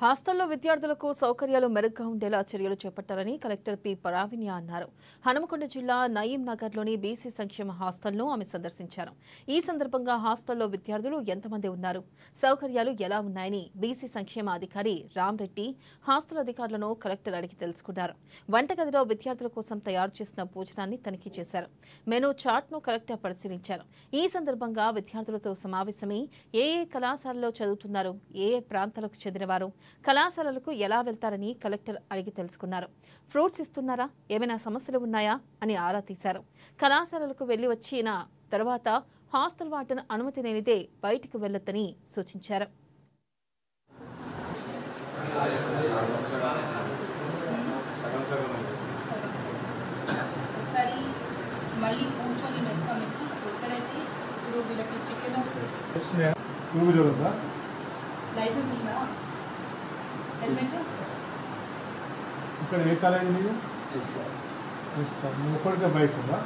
హాస్టల్లో విద్యార్థులకు సౌకర్యాలు మెరుగ్గా ఉండేలా చర్యలు చేపట్టాలని కలెక్టర్ పి పరావిన్య అన్నారు. హనుమకొండ జిల్లా నయీం నగర్లోని బీసీ సంక్షేమ హాస్టల్ను ఆమె సందర్శించారు. ఈ సందర్భంగా హాస్టల్లో విద్యార్థులు ఎంతమంది ఉన్నారు, సౌకర్యాలు ఎలా ఉన్నాయని బీసీ సంక్షేమ అధికారి రామ్రెడ్డి హాస్టల్ అధికారులను కలెక్టర్ అడిగి తెలుసుకున్నారు. వంటగదిలో విద్యార్థుల కోసం తయారు చేసిన భోజనాన్ని తనిఖీ చేశారు. మెనూ చార్ట్ను కలెక్టర్ పరిశీలించారు. ఈ సందర్భంగా విద్యార్థులతో సమావేశమై ఏ కళాశాలలో చదువుతున్నారు, ఏ ప్రాంతాలకు చెందినవారు, కళాశాలలకు ఎలా వెళ్తారని కలెక్టర్ అడిగి తెలుసుకున్నారు. ఫ్రూట్స్ ఇస్తున్నారా, ఏమైనా సమస్యలు ఉన్నాయా అని ఆరా తీశారు. కళాశాలలకు వెళ్లి వచ్చిన తర్వాత హాస్టల్ వార్డెన్ అనుమతి లేనిదే బయటికి వెళ్లొద్దని సూచించారు. లైసెన్స్ ఉందా? హెల్మెట్ ఇక్కడ ఏ కాలేజ్ మీరు? నువ్వు కూడా బైక్ ఉందా?